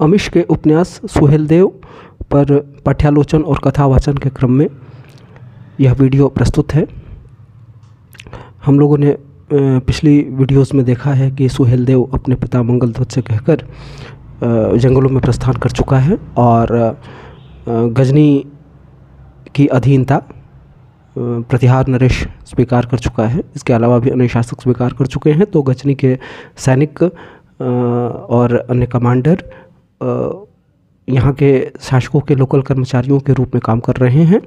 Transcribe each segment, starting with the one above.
अमीश के उपन्यास सुहेलदेव पर पाठ्यालोचन और कथावाचन के क्रम में यह वीडियो प्रस्तुत है। हम लोगों ने पिछली वीडियोस में देखा है कि सुहेलदेव अपने पिता मंगलध्वज से कहकर जंगलों में प्रस्थान कर चुका है और गजनी की अधीनता प्रतिहार नरेश स्वीकार कर चुका है। इसके अलावा भी अन्य शासक स्वीकार कर चुके हैं। तो गजनी के सैनिक और अन्य कमांडर यहाँ के शासकों के लोकल कर्मचारियों के रूप में काम कर रहे हैं,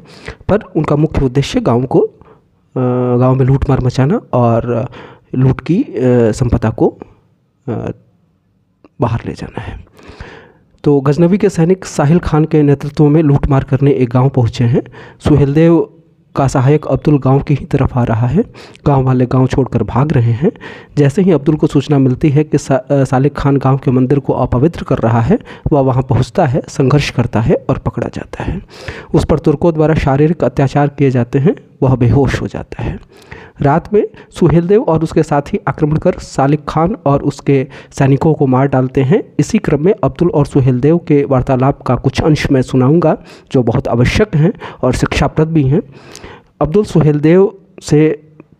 पर उनका मुख्य उद्देश्य गांव में लूट मार मचाना और लूट की संपदा को बाहर ले जाना है। तो गजनवी के सैनिक साहिल खान के नेतृत्व में लूट मार करने एक गांव पहुंचे हैं। सुहेलदेव का सहायक अब्दुल गांव की ही तरफ आ रहा है। गांव वाले गांव छोड़कर भाग रहे हैं। जैसे ही अब्दुल को सूचना मिलती है कि सालिक खान गांव के मंदिर को अपवित्र कर रहा है, वह वहां पहुंचता है, संघर्ष करता है और पकड़ा जाता है। उस पर तुर्कों द्वारा शारीरिक अत्याचार किए जाते हैं। वह बेहोश हो जाता है। रात में सुहेलदेव और उसके साथी आक्रमण कर सालिक खान और उसके सैनिकों को मार डालते हैं। इसी क्रम में अब्दुल और सुहेलदेव के वार्तालाप का कुछ अंश मैं सुनाऊंगा जो बहुत आवश्यक हैं और शिक्षाप्रद भी हैं। अब्दुल सुहेलदेव से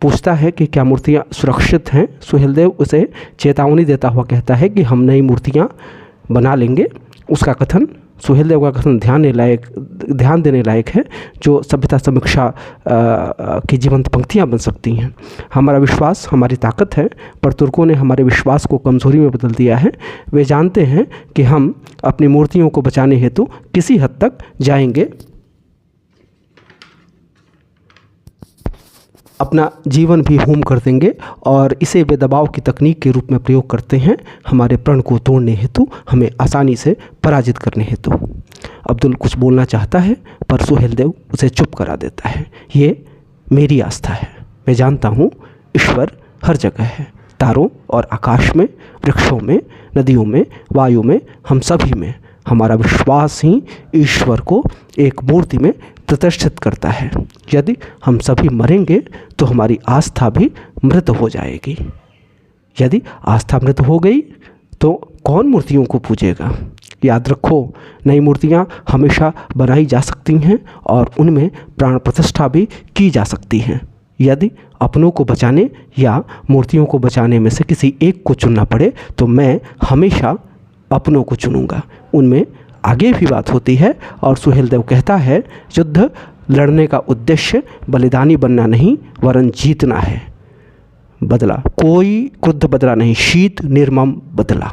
पूछता है कि क्या मूर्तियां सुरक्षित हैं। सुहेलदेव उसे चेतावनी देता हुआ कहता है कि हम नई मूर्तियां बना लेंगे। उसका कथन, सुहेलदेव का कथन ध्यान देने लायक है, जो सभ्यता समीक्षा की जीवंत पंक्तियां बन सकती हैं। हमारा विश्वास हमारी ताकत है, पर तुर्कों ने हमारे विश्वास को कमज़ोरी में बदल दिया है। वे जानते हैं कि हम अपनी मूर्तियों को बचाने हेतु किसी हद तक जाएंगे, अपना जीवन भी होम कर देंगे और इसे वे दबाव की तकनीक के रूप में प्रयोग करते हैं, हमारे प्रण को तोड़ने हेतु, हमें आसानी से पराजित करने हेतु। अब्दुल कुछ बोलना चाहता है, पर सुहेलदेव उसे चुप करा देता है। ये मेरी आस्था है। मैं जानता हूँ ईश्वर हर जगह है, तारों और आकाश में, वृक्षों में, नदियों में, वायु में, हम सभी में। हमारा विश्वास ही ईश्वर को एक मूर्ति में प्रतिष्ठित करता है। यदि हम सभी मरेंगे तो हमारी आस्था भी मृत हो जाएगी। यदि आस्था मृत हो गई तो कौन मूर्तियों को पूजेगा? याद रखो, नई मूर्तियाँ हमेशा बनाई जा सकती हैं और उनमें प्राण प्रतिष्ठा भी की जा सकती हैं। यदि अपनों को बचाने या मूर्तियों को बचाने में से किसी एक को चुनना पड़े तो मैं हमेशा अपनों को चुनूंगा। उनमें आगे भी बात होती है और सुहेलदेव कहता है, युद्ध लड़ने का उद्देश्य बलिदानी बनना नहीं वरन जीतना है। बदला कोई क्रुद्ध बदला नहीं, शीत निर्मम बदला।